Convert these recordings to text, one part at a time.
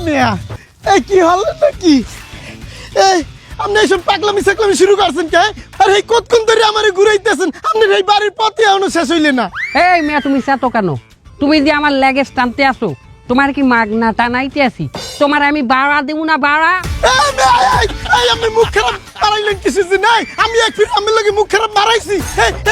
মিয়া এই কি হল নাকি এই আপনি এইসব পাগলামি সাকলামি শুরু করছেন কে আর এই কতক্ষণ ধরে আমারে ঘুরাইতেছেন আপনি এই বাড়ির পথে এখনো শেষ হইলে না এই মেয়া তুমি চেতো কেন তুমি যে আমার লেগেজ টানতে আসো তোমার কি মাগনা টানাইতে আসি তোমার আমি বাড়া দেবো না বাড়া আমি মুখ খারাপ মারাইলেন কিছু যে নাই আমি এক ফির আমার লগে মুখ খারাপ মারাইছি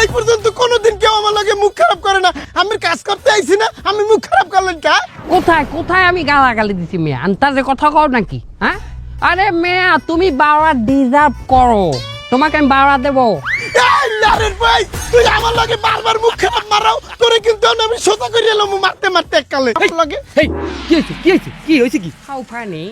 এই পর্যন্ত কোনোদিন কেউ আমার লগে মুখ খারাপ করে না আমি কাজ করতে আইছি না আমি মুখ খারাপ করলেন কা কোথায় কোথায় আমি গালাগালি দিছি মেয়া আন্তাজে কথা কও নাকি হ্যাঁ আরে মেয়া তুমি বাড়া ডিজার্ভ করো তোমাকে আমি বাড়া দেবো নারের ভাই তুই আমার লগে বারবার মুখ খারাপ মারাও তোরে কিন্তু আমি সোজা করে এলাম মারতে মারতে এককালে লগে এই কি হইছে কি হাউ ফানি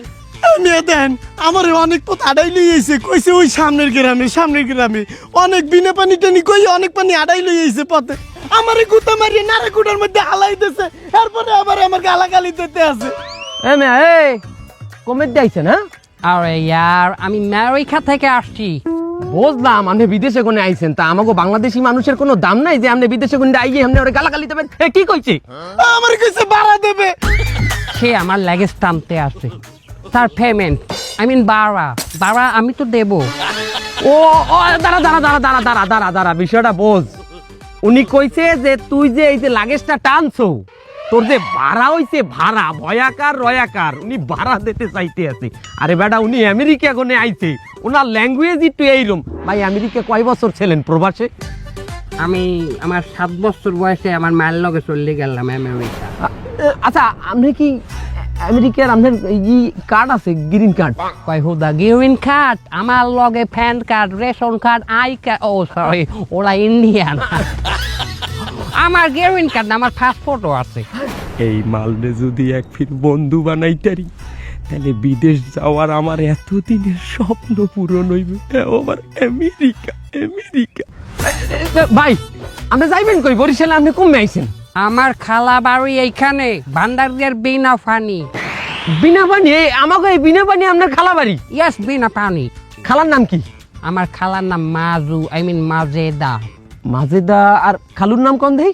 মেয়ে দেন আমার অনেক পথ আড়াই লইয়েছে কইছে ওই সামনের গ্রামে অনেক বিনা পানি টানি কই অনেক পানি আড়াই লইয়েছে পথে আমারে গুতা মারিয়ে নারে গুটার মধ্যে হালাইতেছে তারপরে আবার আমার গালাগালি দিতে আছে এ মেয়া এই কমে দিয়েছে না আরে यार আমি আমেরিকা থেকে আসছি বুঝলাম আপনি বিদেশে কোনে আইছেন তা আমাকে বাংলাদেশি মানুষের কোনো দাম নাই যে আপনি বিদেশে কোনে আইয়ে আপনি ওরে গালাগালি দেবেন এ কি কইছে আমার কইছে ভাড়া দেবে সে আমার লেগেজ টানতে আসে তার পেমেন্ট বাড়া আমি তো দেবো ও ও দাঁড়া বিষয়টা বোঝ উনি কইছে যে তুই যে এই যে লাগেজটা টানছো তোর যে ভাড়া হইছে ভাড়া ভয়াকার রয়াকার উনি ভাড়া দিতে চাইতে আছে আরে বেটা উনি আমেরিকা কোনে আইছে ওনার ল্যাঙ্গুয়েজ একটু এইরকম ভাই আমেরিকা কয় বছর ছিলেন প্রবাসে আমি আমার 7 বছর বয়সে আমার মায়ের লগে চলে গেলাম আমেরিকা আচ্ছা আপনি কি আমেরিকার আপনার ই কার্ড আছে গ্রিন কার্ড কয় হুদা গ্রিন কার্ড আমার লগে PAN card ration card I card ও সরি ওরা ইন্ডিয়ান আমার গ্রিন কার্ড আমার পাসপোর্টও আছে এই মালরে যদি এক ফির বন্ধু বানাইতারি তাহলে বিদেশ যাওয়ার আমার এতদিনের স্বপ্ন পূরণ হইবে আবার আমেরিকা ভাই আপনি যাইবেন কই বরিশালে আপনি কমে আইছেন আমার খালা বাড়ি এইখানে ভান্ডারিয়ার বিনা পানি আমাকে এই বিনা পানি আপনার খালা বাড়ি ইয়েস বিনা পানি খালার নাম কি আমার খালার নাম মাজেদা আর খালুর নাম কোন দেই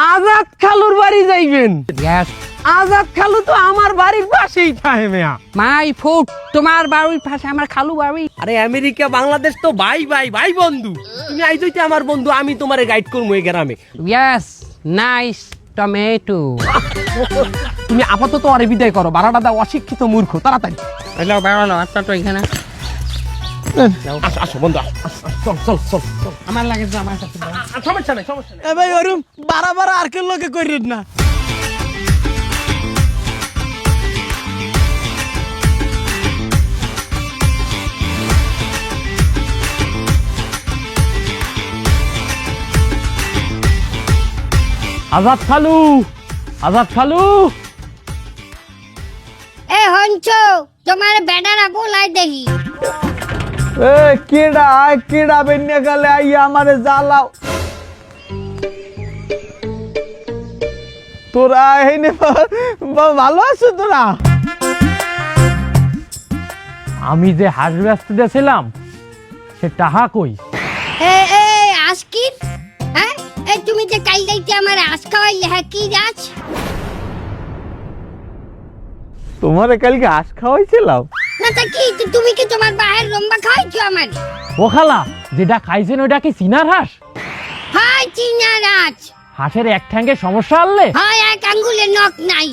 আজাদ খালুর বাড়ি যাইবেন ইয়েস আজাদ খালু তো আমার বাড়ির পাশেই থাকে মেয়া মাই ফুট তোমার বাড়ির পাশে আমার খালু বাড়ি আরে আমেরিকা বাংলাদেশ তো ভাই বন্ধু তুমি আইজইতে আমার বন্ধু আমি তোমারে গাইড করবো এই গ্রামে ইয়েস নাইস টমেটো তুমি আপাতত আরে বিদায় করো বারাটা দাও অশিক্ষিত মূর্খ তাড়াতাড়ি হ্যালো বেড়ালো আপনার তো এখানে আসো বন্ধু চল আমার লাগে যে আমার কাছে সমস্যা নাই এ ভাই ওরম বারবার আর কেন লগে কইরেন না আজাদ খালু এ হঞ্চো তোমার বেটারা বলাই দেখি এ কেডা বেন্যা গেলে আইয়া আমারে জ্বালাও তোরা এনে ভালো আছো তোরা আমি যে হাঁস ব্যস্ত ছিলাম সে টাহা কই এ আজকিত হ্যাঁ এই তুমি যে কাল যাইতে আমার আজ খাওয়াইলে হ্যাঁ কি যাচ তোমারে কালকে হাঁস খাওয়াইছিলাম না তা কি তুমি কি তোমার বাহের রম্বা খাওয়াইছো আমার ও খালা যেটা খাইছেন ওটা কি চিনার হাঁস হাই চিনারাজ হাঁসের এক ঠ্যাঙ্গে সমস্যা আনলে হাই এক আঙ্গুলে নখ নাই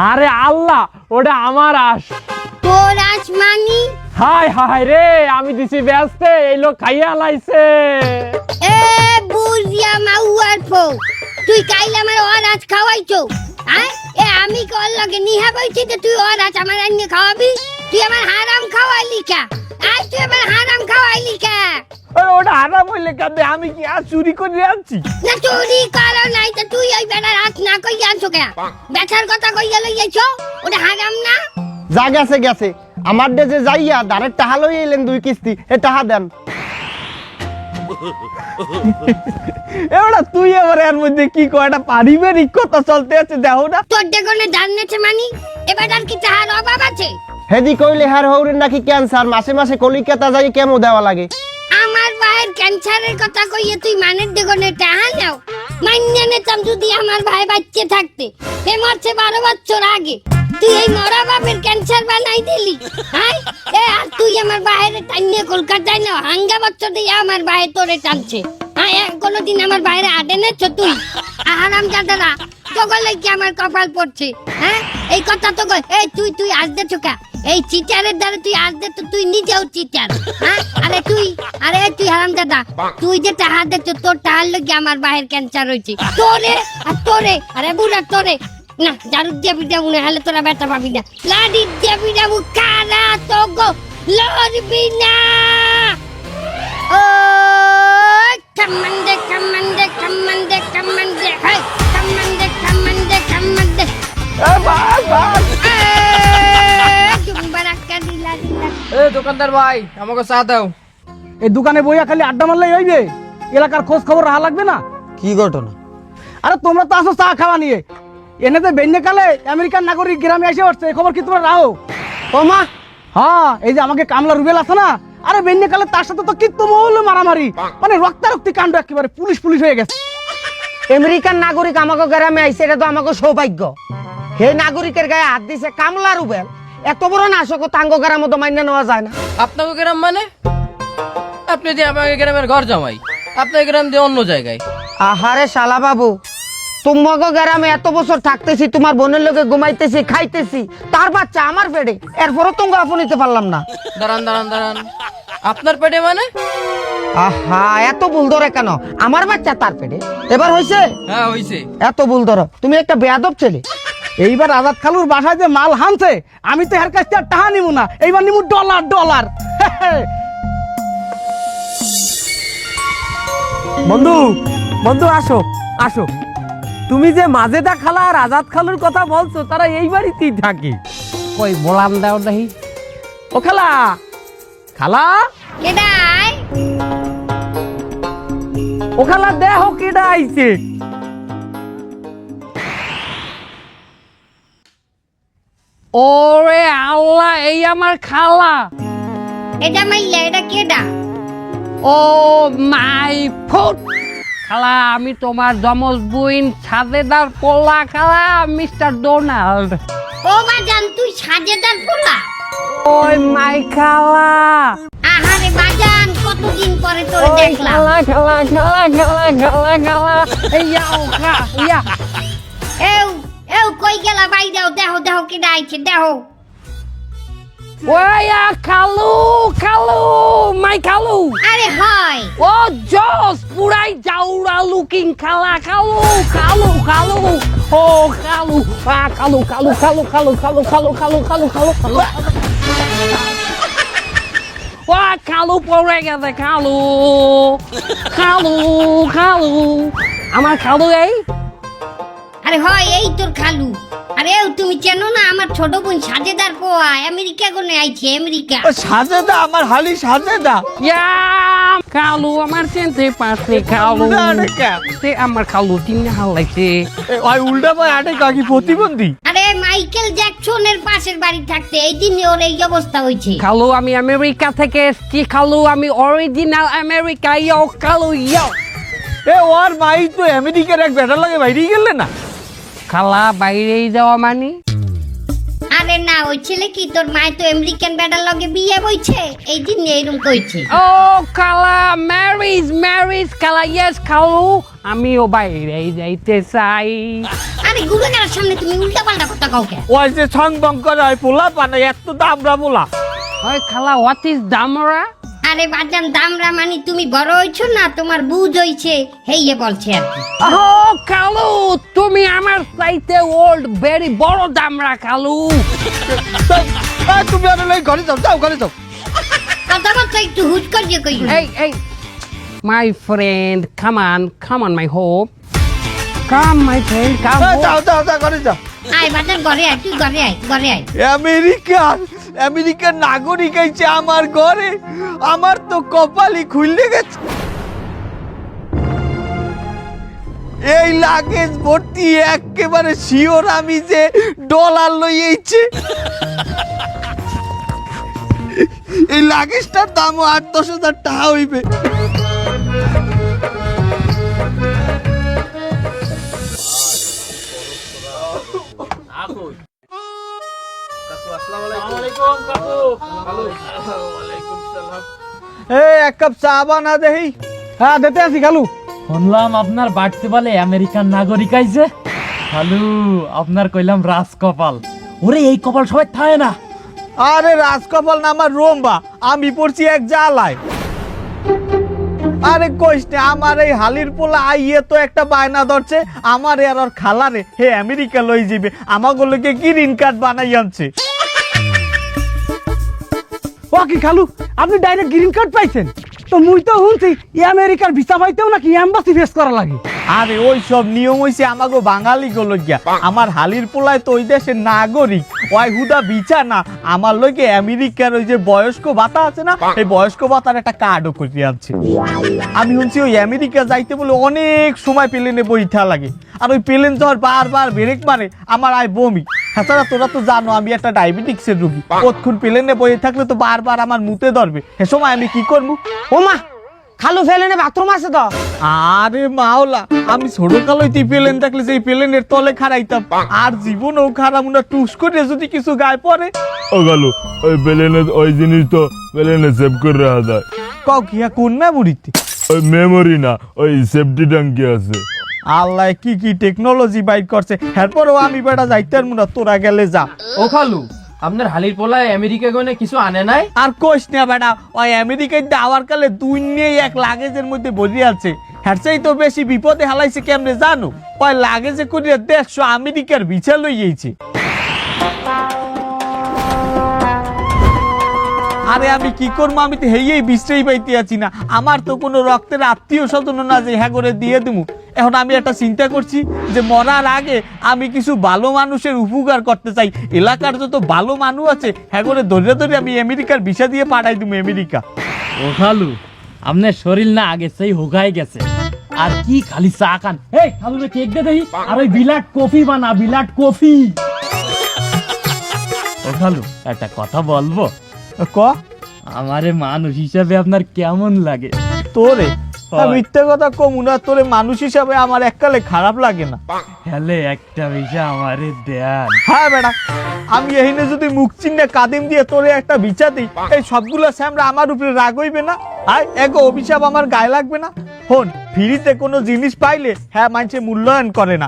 আরে আল্লাহ ওটা আমার হাঁস তোর আজ মানি হাই রে আমি দিছি ব্যস্তে এই লোক খাইয়া লাইছে এ বুঝিয়া মাউয়ার ফো তুই কাইল আমার ওর আজ খাওয়াইছো হ্যাঁ এ আমি কল লাগে নিহা বইছি যে তুই ওর আজ আমার আন্নে খাওয়াবি তুই আমার হারাম খাওয়াইলি কা আজ তুই আমার হারাম খাওয়াইলি কা ওটা হারাম হইলে কাঁদে আমি কি আর চুরি করে আনছি না চুরি করো নাই তো তুই ওই বেটার হাত না কই আনছো কে বেটার কথা কইয়া লইয়াছো ওটা হারাম না যা গেছে আমার দেশে যাইয়া দাঁড়ের টাহা লই এলেন 2 কিস্তি এ টাহা দেন এবারে তুই এবারে এর মধ্যে কি কয়টা পারিবারিক কথা চলতে আছে দেখো না তোর দেখনে জাননেছে মানি এবার আর কি তাহার অভাব আছে হেদি কইলে হার হৌরের নাকি ক্যান্সার মাসে কলিকাতা যাই কেমো দেওয়া লাগে আমার ভাইয়ের ক্যান্সারের কথা কইয়ে তুই মানের দেখনে টাহা নাও মাইন্যা নিতাম যদি আমার ভাই বাচ্চা থাকতে। সে মরছে 12 বছর আগে। তুই এই মরা বাপের ক্যান্সার বানাই দিলি। হ্যাঁ এ আর তুই আমার বাইরে টাইনে কলকাতায় না হাঙ্গা বছর দিয়ে আমার বাইরে তোরে টানছে। হ্যাঁ কোনোদিন আমার বাইরে আটে নেছ তুই? আহারাম জাদারা তোগলে কি আমার কপাল পড়ছে? হ্যাঁ এই কথা তো এই তুই আসতে চোকা এই চিটারের দ্বারা তুই আসতে তো তুই নিজেও চিটার। হ্যাঁ আরে তুই হারাম দাদা তুই যে টাহা দেখছো তোর টাহার লোক আমার বাহের ক্যান্সার হয়েছে তোরে আরে বুড়া তোরে না জারু দিয়ে বিটা মনে হলে তোরা ব্যথা পাবি না লাডি দিয়ে বিটা মুখারা তো গো লড়বি না ও কামান্ডে হাই কামান্ডে দোকানদার ভাই আমাকে চা দাও। এই দোকানে বইয়া খালি আড্ডা মারলেই হইবে? এলাকার খোঁজ খবর রাখা লাগবে না? কি ঘটনা? আরে তোমরা তো আসো চা খাওয়া নিয়ে, এনে তো বেন্যে কালে আমেরিকান নাগরিক গ্রামে এসে উঠছে, এই খবর কি তোমরা রাখো? ও মা, হ্যাঁ এই যে আমাকে কামলা রুবেল আছে না, আরে বেন্যে কালে তার সাথে তো কিন্তু মহল মারামারি, মানে রক্তারক্তি কাণ্ড, একেবারে পুলিশ হয়ে গেছে। আমেরিকান নাগরিক আমাকে গ্রামে আইছে, এটা তো আমাকে সৌভাগ্য। হে নাগরিকের গায়ে হাত দিছে কামলা রুবেল, এত বড় নাশক তাঙ্গ গ্রাম তো মান্য নেওয়া যায় না। আপনাকে গ্রাম মানে? আপনি দিয়ে আমাকে গ্রামের ঘর জামাই, আপনার গ্রাম দিয়ে অন্য জায়গায়। আহারে শালা বাবু, তোমাকে গ্রামে এত বছর থাকতেছি, তোমার বোনের লোকে ঘুমাইতেছি, খাইতেছি, তার বাচ্চা আমার পেটে, এরপরও তোমাকে আপন নিতে পারলাম না। দাঁড়ান, আপনার পেটে মানে? আহা এত ভুল ধরে কেন? আমার বাচ্চা তার পেটে। এবার হইছে? হ্যাঁ হইছে। এত ভুল ধরো, তুমি একটা বেয়াদব ছেলে। এইবার আজাদ খালুর বাসায় যে মাল হানছে, আমি তো এর কাছ থেকে টাকা নিবো না, এইবার নিবো ডলার। বন্ধু আসো। তুমি যে মাজেদা খালা আর আজাদ খালুর কথা বলছো, তারা এই বাড়িতেই থাকে। কই বলাম দাও দেখি। ও খালা কেডাই ও খালা দেহ কেডা আইছে। ওরে আল্লাহ, এই আমার খালা। এটা মাইলা এটা কেডা? ও মাই ফুট। খালা আমি তোমার যমজ বুইন সাজেদার পোলা খালা, মিস্টার ডোনাল্ড। ও বাজান তুই সাজেদার পোলা? ওই মাই খালা। আহারে বাজান কতদিন পরে তোর ওই দেখলাম। খালা। ইয়া। এও কই গেলা বাই দেহ কেডা আইছে দেহ। ওয়া খালু, মাই খালু। আরে হয় ও জস পুরাই জাউরা লুকিং খালা, খালু। ও খালু, খালু। ও খালু পড়ে গেছে, খালু। আমার খালু এই। আরে হয় এই তোর খালু। আরে তুমি চেনো না আমার ছোট বোন সাজেদার পোয়া আমেরিকা কোনে আইছে আমেরিকা। সাজেদা আমার হালি সাজেদা। খালু আমার চিনতে পারছে, খালু সে আমার খালু তিন হালাইছে। ওই উল্টা পায় আটে কাকি প্রতিবন্ধী। আরে মাইকেল জ্যাকসনের পাশের বাড়ি থাকতে এই দিন ওর এই অবস্থা হয়েছে। খালু আমি আমেরিকা থেকে এসছি, খালু আমি অরিজিনাল আমেরিকা। ইয়ো খালু ইয়ো। ওর মাই তো আমেরিকার এক বেটার লাগে বাইরেই গেলে না। খালা বাইরেই যাওয়া মানে? আরে না ওই ছেলে কি তোর মায় তো আমেরিকান বেটার লগে বিয়ে বইছে, এই দিন এরকম কইছে। ও খালা ম্যারিজ খালা। ইয়েস খালু, আমিও বাইরেই যাইতে চাই। আরে গুরুগার সামনে তুমি উল্টাপাল্টা কথা কও কেন? ওই যে ছং করে ওই পোলা পানে এত দামরা পোলা। ওই খালা হোয়াট ইজ দামরা? আরে বাজান দামরা মানে তুমি বড় হইছো না, তোমার বুঝ হইছে হেইয়ে বলছে আর কি। ও খালু তুমি আমার চাইতে ওল্ড, ভেরি বড় দামরা খালু। তুমি আর ওই ঘরে যাও ঘরে যাও। কথাবার্তা একটু হুট করিয়ে কই। এই my friend, come on my hope, come my friend, come. যাও ঘরে যাও। আয় বাজার ঘরে আয়, তুই ঘরে আয়। আমেরিকার নাগরিক আইছে আমার ঘরে, আমার তো কপালই খুললে গেছে। এই লাগেজ ভর্তি একেবারে শিওর আমি যে ডলার লইয়েছে। এই লাগেজটার দামও 8-10 হাজার টাকা হইবে। কাপ চা বানা দেহি। হ্যাঁ দিতে আছি খালু। শুনলাম আপনার বাড়তে বলে আমেরিকান নাগরিক আইছে। খালু আপনার কইলাম রাজকপাল। ওরে এই কপাল সবাই থাকে না। আরে রাজকপাল না, আমার রোম্বা, আমি পড়ছি এক জ্বালায়। আরে কইস না, আমার এই হালির পোলা আইয়ে তো একটা বায়না ধরছে, আমার আর ওর খালারে হে আমেরিকা লই যাবে, আমাগুলোকে গ্রিন কার্ড বানাই আনছে। ও কি খালু, আপনি ডাইরেক্ট গ্রিন কার্ড পাইছেন? তো মুই তো শুনছি আমেরিকার ভিসা পাইতেও নাকি এম্বাসি ফেস করা লাগে। আরে ওই সব নিয়ম হইছে আমাগো বাঙালি গুলো গিয়া, আমার হালির পোলায় তো ওই দেশের নাগরিক, ওই হুদা বিচার না, আমার লইকে আমেরিকার ওই যে বয়স্ক ভাতা আছে না, এই বয়স্ক ভাতার একটা কার্ডও করে আনছে। আমি শুনছি ওই আমেরিকা যাইতে বলে অনেক সময় প্লেনে বইথা লাগে, আর ওই প্লেন যখন বারবার ব্রেক মারে আমার আয় বমি। তাছাড়া তোরা তো জানো আমি একটা ডায়াবেটিক্সের রোগী, কতক্ষণ প্লেনে বইয়ে থাকলে তো বারবার আমার মুতে ধরবে, সে সময় আমি কি করবো? ও মা, খালু ফেলেনে বাথরুম আছে তো? আরে মাওলা, আমি ছোট কালইতে প্লেন দেখলে যে প্লেনের তলে খাড়াইতাম, আর জীবনও খারাপ না, টুস করে যদি কিছু গায়ে পড়ে। ও গেল ওই প্লেনে ওই জিনিস তো প্লেনে সেভ করে রাখা যায়। কাউ কি কোন মেমোরিতে? ওই মেমোরি না, ওই সেফটি ট্যাঙ্কি আছে। আল্লাহ কি কি টেকনোলজি বাইর করছে, এরপরও আমি বেটা যাইতে পারবো না, তোরা গেলে যা। ও খালু, আপনার হালির পোলায় আমেরিকা গনে কিছু আনে নাই? আর কোশ না বেটা, ওই আমেরিকায় যাওয়ার কালে দুই নিয়ে এক লাগেজের মধ্যে বসে আছে, হ্যাঁ তো বেশি বিপদে হালাইছে কেমনে জানো? ওই লাগেজে করে 150 আমেরিকার ভিসা লইয়েছে। আরে আমি কি করবো, আমি তো হেয়েই বিশ্রেই পাইতে আছি না, আমার তো কোনো রক্তের আত্মীয় স্বজন না যে হ্যাঁ করে দিয়ে দেবো। এখন আমি একটা চিন্তা করছি যে মরার আগে আমি কিছু ভালো মানুষের উপকার করতে চাই, এলাকার যত ভালো মানুষ আছে হ্যাঁ করে ধরে ধরে আমি আমেরিকার ভিসা দিয়ে পাঠাই দেবো আমেরিকা। ও খালু, আপনার শরীর না আগে সেই হুগাই গেছে, আর কি খালি চা খান। এই খালু রে কেক দে দেই, আর ওই বিলাট কফি বানা, বিলাট কফি। ও খালু, একটা কথা বলবো? ক আমারে মানুষ হিসাবে আপনার কেমন লাগে? তোরে হয়। মিথ্যে কথা কমু না, তোরে মানুষ হিসাবে আমার এককালে খারাপ লাগে না। হেলে একটা বিষয় আমারে দেন। হ্যাঁ বেটা, আমি এখানে যদি মুখ চিহ্নে কাদিম দিয়ে তোরে একটা বিচার দিই, এই সবগুলো স্যামরা আমার উপরে রাগ হইবে না? আর এক অভিশাপ আমার গায়ে লাগবে না? হন, ফ্রিতে কোনো জিনিস পাইলে হ্যাঁ মানুষে মূল্যায়ন করে না।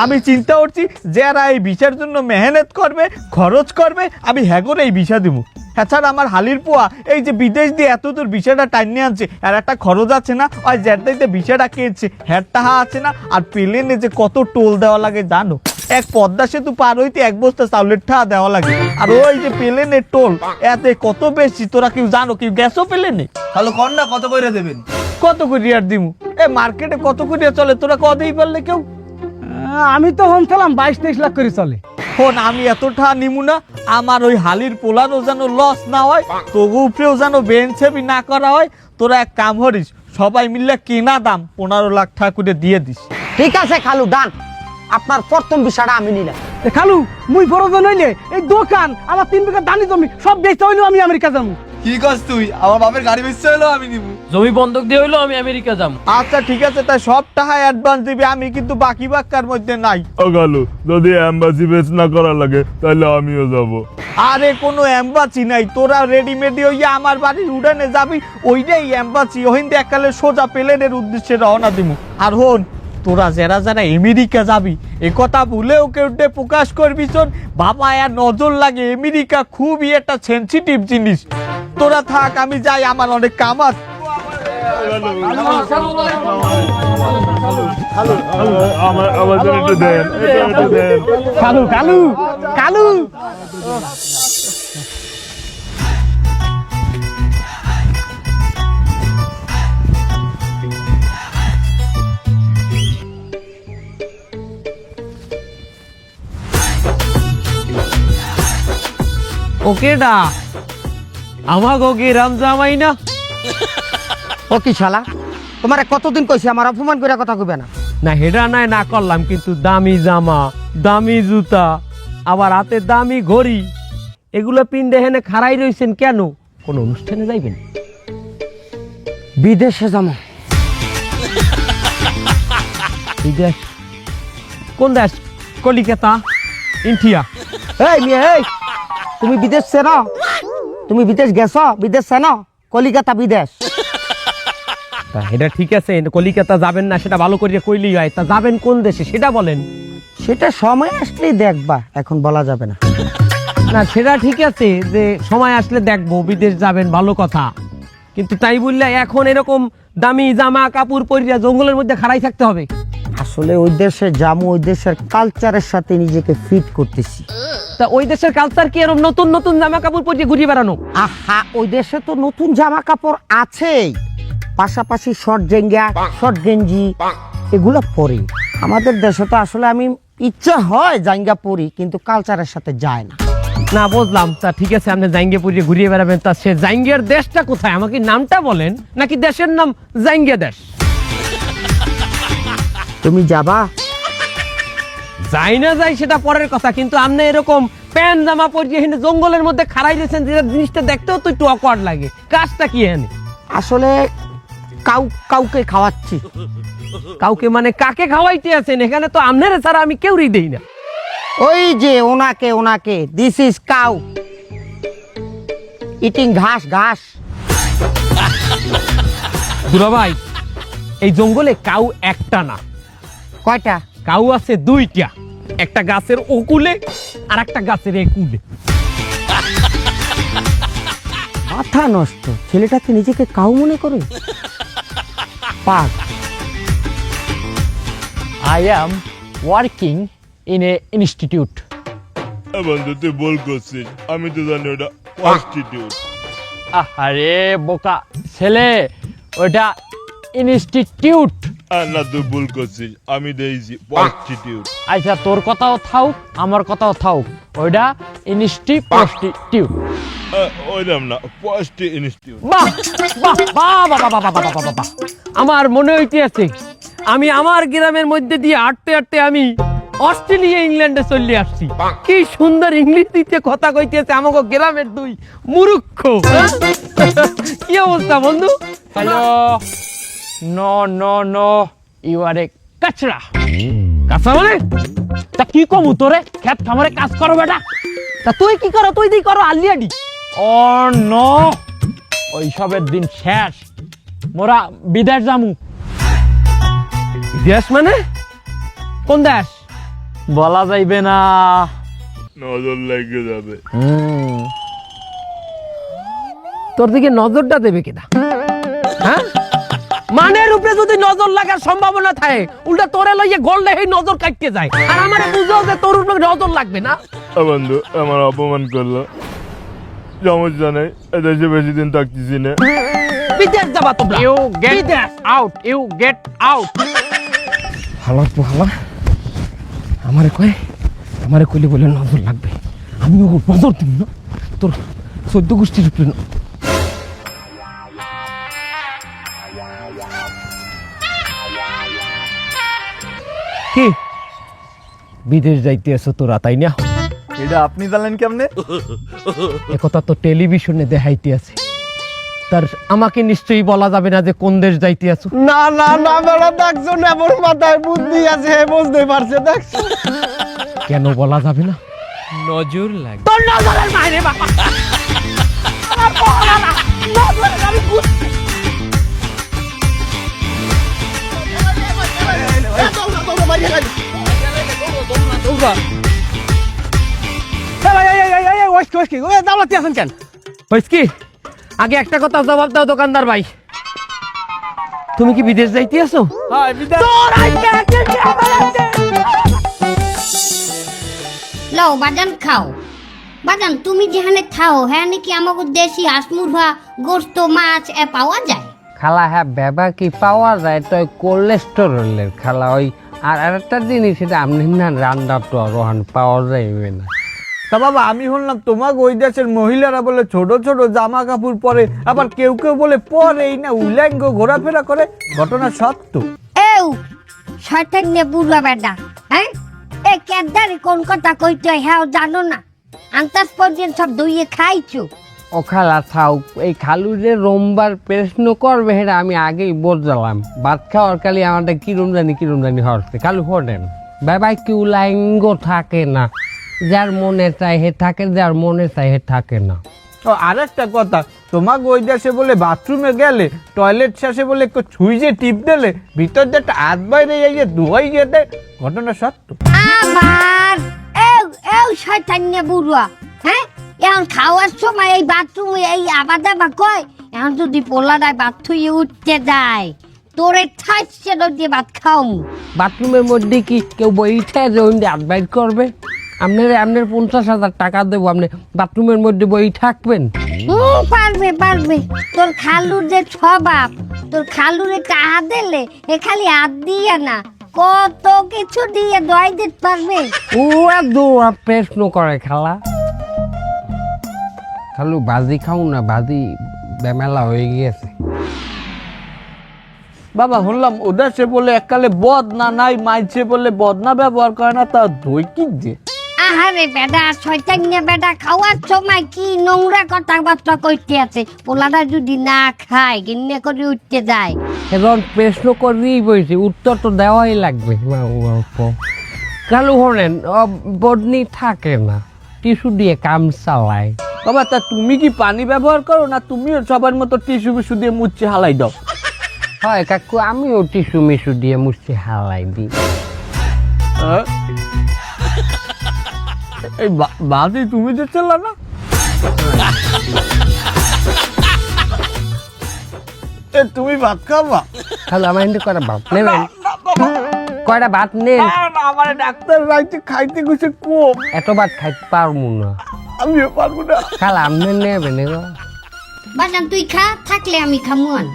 আমি চিন্তা করছি যারা এই ভিসার জন্য মেহনত করবে, খরচ করবে, আমি হ্যাঁ করে এই ভিসা দিব। এছাড়া আমার হালির পোয়া এই যে বিদেশ দিয়ে এত তোর ভিসাটা টাইনে আনছে, আর একটা খরচ আছে না, ওই যেটাইতে ভিসাটা কেছে হ্যাঁ টাহা আছে না, আর প্লেনে যে কত টোল দেওয়া লাগে জানো? এক পদ্মা সেতু পার হইতে 1 বস্তা চাউলের টাকা দেওয়া লাগে, আর ওই যে প্লেনের টোল এতে কত বেশি তোরা কেউ জানো? কেউ গ্যাসও প্লেনে? তাহলে কন না কত কইরা দেবেন? কত করি আর দিমু? এ মার্কেটে কত করি চলে, তোরা কতই পারলে কেউ? আমি তো শুনছিলাম 22-23 লাখ করে চলে। ফোন আমি এতটা নিমু না, আমার ওই হালির পোলারও যেন লস না হয়, তবু উপরেও যেন বেঞ্চেবি না করা হয়। তোরা এক কাম করিস, সবাই মিললে কেনা দাম 15 লাখ টাকা করে দিয়ে দিস। ঠিক আছে খালু, ডান। আপনার প্রথম বিষয়টা আমি নিলাম। খালু, মুই প্রয়োজন হইলে এই দোকান, আমার 3 বিঘা দানি জমি সব বেচতে হইলেও আমি আমেরিকা যাবো। কি কস তুই? আমার বাপের গাড়ি বেচতে হলো আমি নিবো। জমি বন্ধক দিয়ে হইলো আমি আমেরিকা যাম। আচ্ছা ঠিক আছে, তাই সব টাকা অ্যাডভান্স দিবি, আমি কিন্তু বাকি বাক্কার মধ্যে নাই। ও গেল যদি এম্বাসি বেচ না করা লাগে তাহলে আমিও যাব। আরে কোনো এম্বাসি নাই, তোরা রেডিমেডি হইয়া আমার বাড়ির উড়ানে যাবি, ওইটাই এম্বাসি। ওহিন্দে এককালে সোজা প্লেনের উদ্দেশ্যে রওনা দিমু। আর হন, তোরা যারা যারা আমেরিকা যাবি এ কথা ভুলেও কেউ প্রকাশ করবি শোন, বাবা আর নজর লাগে, আমেরিকা খুবই একটা সেনসিটিভ জিনিস। তোরা থাক, আমি যাই, আমার অনেক কাম আছে। আমাদের একটু দেন, একটু দেন। কালু কালু কালু ওকেডা আমাকে ওকে রাম জামাই না? ও কি শালা, তোমারে কতদিন কইছি আমার অপমান করে কথা কইবে না? না হেডা নাই না করলাম, কিন্তু দামি জামা, দামি জুতা, আবার হাতে দামি ঘড়ি, এগুলো পিন্ডে হেনে খাড়াই রইছেন কেন? কোন অনুষ্ঠানে যাইবেন? বিদেশে যাবো। বিদেশ? কোন দেশ? কলিকাতা, ইন্ডিয়া? এই মেয়ে, এই তুমি বিদেশ চেনো? তুমি বিদেশ গেছো? বিদেশ চেনো? কলিকাতা বিদেশ। তা এটা ঠিক আছে, কলিকাতা যাবেন না সেটা ভালো করে কইলেই হয়। তা যাবেন কোন দেশে সেটা বলেন। সেটা সময় আসলেই দেখবা, এখন বলা যাবে না। না সেটা ঠিক আছে যে সময় আসলে দেখবো, বিদেশ যাবেন ভালো কথা, কিন্তু তাই বললে এখন এরকম দামি জামা কাপড় পরিয়া জঙ্গলের মধ্যে খাড়াই থাকতে হবে? আসলে ওই দেশে যাবো, ওই দেশের কালচারের সাথে নিজেকে ফিট করতেছি। তা ওই দেশের কালচার কি এরকম নতুন নতুন জামা কাপড় পরিয়ে ঘুরিয়ে বেড়ানো? আহা, ওই দেশে তো নতুন জামা কাপড় আছেই, পাশাপাশি শর্ট জেঙ্গা, শর্ট গেঞ্জি এগুলো পরি। আমাদের দেশে তো আসলে আমি ইচ্ছা হয় জাঙ্গা পরি, কিন্তু কালচারের সাথে যায় না। না বুঝলাম, তা ঠিক আছে আপনি জাঙ্গে পরিয়ে ঘুরিয়ে বেড়াবেন। তা সে জাঙ্গিয়ার দেশটা কোথায়, আমাকে নামটা বলেন, নাকি দেশের নাম জাঙ্গিয়া দেশ? তুমি যাবা? যাই না যাই সেটা পরের কথা, কিন্তু আপনি এরকম প্যান্ট জামা পরিয়ে এখানে জঙ্গলের মধ্যে খাড়াই দিয়েছেন, যেটা জিনিসটা দেখতেও তো একটু অকওয়ার্ড লাগে। কাজটা কি এনে? আসলে কাউকে খাওয়াচ্ছি। কাউকে মানে কাকে খাওয়াইতে আছেন? এখানে তো আপনারা ছাড়া আমি কেউই দেই না। ওই যে ওনাকে দিস ইজ কাউ ইটিং ঘাস। দুলা ভাই, এই জঙ্গলে কাউ একটা না, কয়টা? কাউ আছে দুইটা, একটা গাছের ওকুলে আর একটা গাছের একুলে। মাথা নষ্ট, ছেলেটাকে নিজেকে কাউ মনে করে পাক। I am working in a institute. বন্ধু তুই বল করছিস, আমি তো জানি ওটা প্রস্টিটিউট। আরে বোকা ছেলে, ওটা ইনস্টিটিউট। না তুই ভুল করছিস, আমি দিয়েছি প্রস্টিটিউট। আচ্ছা তোর কথাও থাউক, আমার কথাও থাউক, ওইটা প্রস্টিটিউট। ওইরকম না, পোস্ট ইনস্টিটিউট। বাহ বাহ বাহ বাহ বাহ বাহ বাহ বাহ বাহ। আমার মনে হইতে আছে আমি আমার গ্রামের মধ্যে দিয়ে হাঁটতে হাঁটতে আমি অস্ট্রেলিয়া ইংল্যান্ডে চলে আসছি। কি সুন্দর ইংলিশ দিতে কথা কইতেছে আমাকে গ্রামের দুই মূর্খ। কি অবস্থা বন্ধু? Hello, no no no, you are a কাচরা। কাঁচা মানে? তা কি কমু তোরে, খেত খামারে কাজ করো বেটা। তা তুই কি করো? তুই দি করো আলিয়াডি। ও নো, ওইসবের দিন শেষ, মোরা বিদেশ যামু। দেশ মানে কোন দেশ? বলা যাইবে না। নজর লেগে যাবে। তোর দিকে নজরটা দেবে কেনা? হ্যাঁ, মানের উপরে যদি নজর লাগার সম্ভাবনা থাকে, উল্টা তোরে লইয়ে গললে এই নজর কাটতে যায়, আর আমার বুঝো যে তোর উপরে নজর লাগবে না। বন্ধু আমার অপমান করলো, সমস্যা নেই, এদেশে বেশি দিন থাকতেছি না। বিদেশ যাবা তোমরা? You get out, you get out. ভালো ভালো, আমারে কইলে বলে নজর লাগবে, আমি নজর দিব না তোর 14 গোষ্ঠীর উপরে। কি বিদেশ যাইতে আছো তোরা, তাই না? এটা আপনি জানলেন কেমনে? একথা তো টেলিভিশনে দেখাইতে আছে, তার আমাকে নিশ্চয়ই বলা যাবে না যে কোন দেশ যাইতে আছো। না না না বেড়া, দেখছো না আমার মাথায় বুদ্ধি আছে, বুঝতে পারছে, দেখছো? কেন বলা যাবে না? নজর লাগে। তোর নজরের বাইরে বাবা। আমার বলা না, নজরের আমি বুঝছি। আগে একটা কথা জবাব দাও দোকানদার ভাই, তুমি কি বিদেশ যাইতে আছো? লও বাদাম খাও। বাদাম তুমি যেখানে খাও হ্যাঁ নাকি আমাকে দেশি হাঁসমুরভা গোস্ত মাছ পাওয়া যায়? খালা হ্যাঁ বেবা কি পাওয়া যায়, তো কোলেস্টেরলের খালা। ওই আর আরেকটা জিনিস, সেটা আপনি না রান্না তো রোহান পাওয়া যাইবে না। তা বাবা আমি শুনলাম তোমার ওই দেশের মহিলারা বলে ছোট ছোট জামা কাপড় পরে, আবার কেউ কেউ বলে পরেই না, উল্যাঙ্গ ঘোরাফেরা করে, ঘটনা সত্য? এও শয়তান নে বুড়া বেটা, হ্যাঁ এ কেদারে কোন কথা কইতে হ্যাঁ জানো না? আন্তাজ পর্যন্ত সব দইয়ে খাইছো। ও খালা থাও, এই খালু যে রোমবার প্রশ্ন করবে সেটা আমি আগেই বুঝলাম। ভাত খাওয়ার কালি আমাদের কিরম জানি হচ্ছে। খালু হটেন বাবাই কি উলাঙ্গ থাকে না, যার মনে চাই হে থাকে, যার মনে চাই হে থাকে না। ও আরেকটা কথা, তোমাকে ওই দেশে বলে বাথরুমে গেলে টয়লেট শেষে বলে একটু সুইচে টিপ দিলে ভিতর দিয়ে একটা হাত বাইরে যাইয়ে ধোয়াই যেতে, ঘটনা সত্য। আবার এও শয়তান্যে বুড়া, হ্যাঁ? এখন খাওয়ার সময় এই বাথরুমে এই আবার দাবা কয়, এখন যদি পোলাটায় বাথরুমে উঠতে যায় তোরে ঠাইছে দিয়ে ভাত খাও। বাথরুমের মধ্যে কি কেউ বইঠে যে ওই হাত বাইর করবে? আপনার 50,000 টাকা দেবো, আপনি বাথরুমের মধ্যে বই থাকবেন? পারবে পারবে, তোর খালুর যে স্বভাব, তোর খালুরে টাকা দিলে এ খালি হাত দিয়ে না কত কিছু দিয়ে দোয়াই দিতে পারবে। ওরা দৌড়া প্রশ্ন করে খালা। খালু বাজি খাও না, বাজি বেমেলা হয়ে গিয়েছে। বাবা শুনলাম ওদের সে বলে এককালে বদনা নাই, মাইছে বলে বদনা ব্যবহার করে না, তা দই কি যে? আহারে বেটা শয়তান্যে বেটা, খাওয়ার সময় কি নোংরা কথাবার্তা কইতে আছে। পোলাটা যদি না খায় কিনে করে উঠতে যায়। এখন প্রশ্ন করেই বইছে, উত্তর তো দেওয়াই লাগবে। খালু হলেন বদনি থাকে না, টিস্যু দিয়ে কাম চালায়। বাবা তা তুমি কি পানি ব্যবহার করো না? তুমিও সবার মতো টিস্যু বিস্যু দিয়ে মুচ্ছে হালাই দাও? হয় কাকু, আমিও টিস্যু মিশু দিয়ে মুছতে হালাই দিই। এই বাজি তুমি দিচ্ছিল না? তুমি ভাত খাবা? খালু আমার কিন্তু কয়টা ভাত নেবেন? কয়টা ভাত নেন? আমার ডাক্তার রাইতে খাইতে গেছে কম, এত ভাত খাইতে পারবো না। আমিও পারবো না। খালা আপনি নেবেন এগো? বাজান তুই খা, থাকলে আমি খামুয়ান।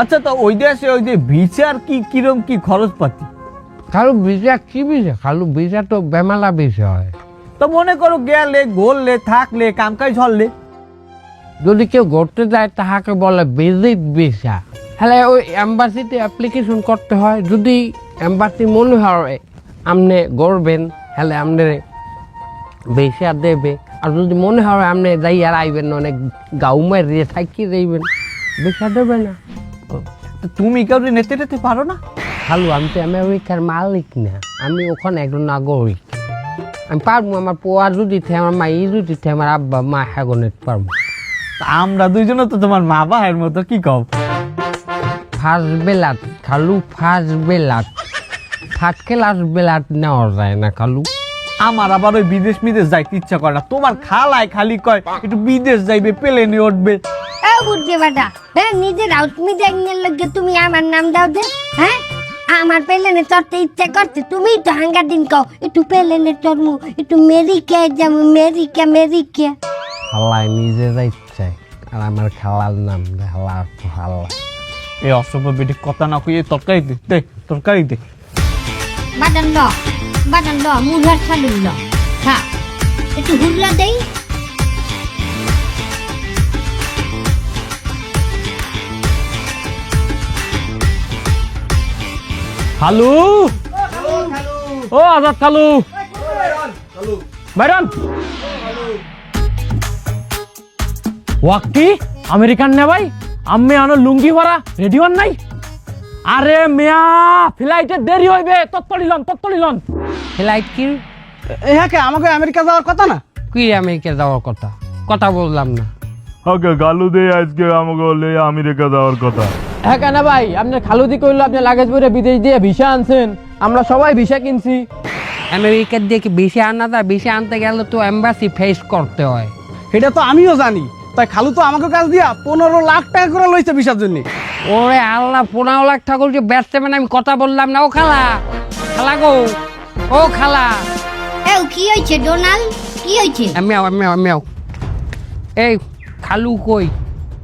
আচ্ছা তো ওই দেশে ওই যে ভিসার কি কিরম কি খরচ পাতি? খালু ভিসা কি ভিসা? খালু ভিসা তো বেমালা ভিসা হয়। তো মনে করো গেলে ঘুরলে থাকলে কামকাজ হলে, যদি কেউ ঘুরতে যায় তাহাকে বলে ভিজিট ভিসা। হলে ওই এম্বাসিতে অ্যাপ্লিকেশন করতে হয়। যদি এম্বাসি মনে হয় আপনি ঘুরবেন, হলে আপনার ভিসা দেবে। আর যদি মনে হয় আপনি যাই আর আইবেন অনেক গাউ মারিয়ে থাকি যাইবেন, ভিসা দেবে না। তো তুমি কেউ নেতে টেতে পারো না? খালু আমি তো আমেরিকার মালিক না, আমি ওখানে একজন নাগরিক। আমি পারবো, আমার পোয়া যদি থাকে, আমার মা যদি থাকে, আমার আব্বা মা হ্যাগনের পারবো। তা আমরা দুইজনও তো তোমার মা বাহের মতো, কি কও? ফার্স্ট বেলাট খালু, ফার্স্ট বেলাট। থার্ড ক্লাস বেলাট নেওয়া যায় না খালু। আমার আবার ওই বিদেশ যাইতে ইচ্ছা করে না। তোমার খালায় খালি কয় একটু বিদেশ যাইবে, প্লেনে উঠবে। এ বুঝছে বেটা, হ্যাঁ নিজের হাউস মিডিয়ার লগে তুমি আমার নাম দাও দে। হ্যাঁ আমার পেলেনে চড়তে ইচ্ছা করছে, তুমি তো হাঙ্গার দিন কও একটু পেলেনে চড়মু, একটু মেরিকায় যাবো, মেরিকা মেরিকা। খালায় নিজে যাইতে, আর আমার খালার নাম হালা হালা। এই অসভ্য বেটি কথা না কইয়ে তরকারি দে, তরকারি দে। বাদান ল মুড়ার ছালুন ল, খা একটু হুরলা দেই। খালু, ও আজাদ খালু, বাইরন ওয়াক্কি আমেরিকান নে ভাই, আমি আনো লুঙ্গি ভরা রেডি হন নাই? আরে মিয়া ফ্লাইটে দেরি হইবে, তত্তলি লন। ফ্লাইট কি? হ্যাঁ আমাকে আমেরিকা যাওয়ার কথা না? কি আমেরিকা যাওয়ার কথা? কথা বললাম না। ওকে গালু দে আজকে আমাকে আমেরিকা যাওয়ার কথা। হ্যাঁ কেন ভাই, আপনার খালুদি কইলো আপনি লাগেজ ভরে বিদেশ দিয়ে ভিসা আনছেন, আমরা সবাই ভিসা কিনছি। আমেরিকার দিয়ে কি ভিসা আনা যায়? ভিসা আনতে গেলে তো এম্বাসি ফেস করতে হয়। সেটা তো আমিও জানি, তাই খালু তো আমাকে কাজ দিয়া 15 লাখ টাকা করে লইছে ভিসার জন্য। ওরে আল্লাহ, 15 লাখ ঠাকুর যে ব্যস্ত, মানে আমি কথা বললাম না। ও খালা, খালা গো, ও খালা। এ কি হয়েছে ডোনাল্ড, কি হয়েছে? আমিও এই খালু কই?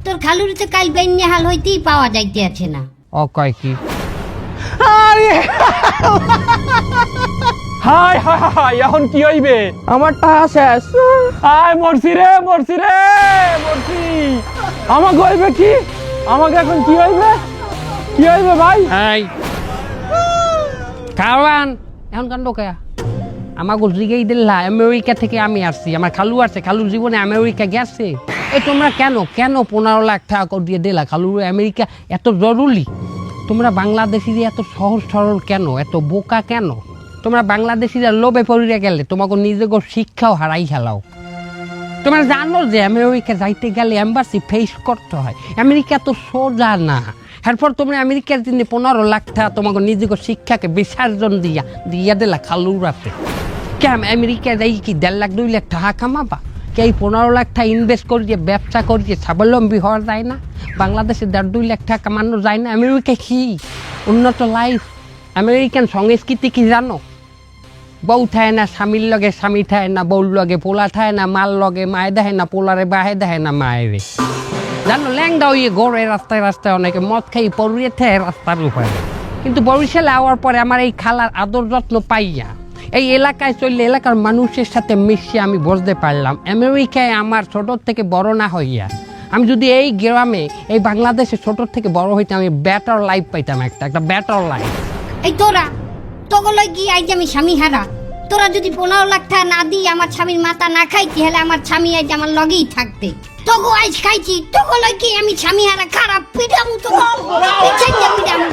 তোর খালুর তো কাল বেন্যা হাল হইতেই পাওয়া যাইতে আছে না। ও কয় কি? হাই হাই হাই, এখন কি হইবে? আমার টাকা শেষ। হাই মরছি রে, মরছি। আমাকে হইবে কি? আমাকে এখন কি হইবে ভাই? এই খাওয়ান এখন কান্ড কে? আমাকে জিগেই দিল্লা আমেরিকা থেকে আমি আসছি, আমার খালু আছে, খালুর জীবনে আমেরিকা গেছে। এই তোমরা কেন 15 লাখ টাকা দিয়ে দিলা খালুর আমেরিকা? এত জরুরি? তোমরা বাংলাদেশিরা এত সহজ সরল কেন, এত বোকা কেন? তোমরা বাংলাদেশিরা লোভে পড়িয়া গেলে তোমাকে নিজেকে শিক্ষাও হারাই খেলাও। তোমরা জানো যে আমেরিকা যাইতে গেলে এম্বাসি ফেস করতে হয়। আমেরিকা তো সোজা না। এরপর তোমরা আমেরিকার জন্য 15 লাখ টাকা তোমাকে নিজেকে শিক্ষাকে বিসর্জন দিয়া দিলা খালুরাতে। কেন আমেরিকা যাই কি 1.5 লাখ 2 লাখ টাকা কামাবা? কে এই 15 লাখ টাকা ইনভেস্ট করিয়ে ব্যবসা করিয়ে স্বাবলম্বী হওয়া যায় না? বাংলাদেশে 1.5-2 লাখ টাকা কামানো যায় না? আমেরিকা কি উন্নত লাইফ? আমেরিকান সংস্কৃতি কি জানো? বউ থায় না স্বামীর লগে, স্বামী থায় না বউর লগে, পোলা থায় না মার লগে, মায়ে দেয় না পোলারে, বাহে দেয় না মায়েরে। জানো ল্যাংডা হইয়ে গড়ে রাস্তায় রাস্তায় অনেকে মদ খাই পড়িয়ে থায় রাস্তার উপরে। কিন্তু বরিশালে আওয়ার পরে আমার এই খালার আদর যত্ন পাইয়া এই এলাকায় চললে এলাকার মানুষের সাথে মিশিয়ে আমি বুঝতে পারলাম আমেরিকায় আমার ছোট থেকে বড় না হইয়া আমি যদি এই গ্রামে এই বাংলাদেশে ছোট থেকে বড় হইতাম, আমি বেটার লাইফ পাইতাম, একটা বেটার লাইফ। এই তোরা তোগুলোই কি আজ আমি স্বামী হারা? তোরা যদি 15 লাখ টাকা না দিই আমার স্বামীর মাথা না খাইতি, হলে আমার স্বামী আজ আমার লগেই থাকতে। তোগো আজ খাইছি, তোগুলোই কি আমি স্বামী হারা? খারাপ পিটামু তো পিটামু।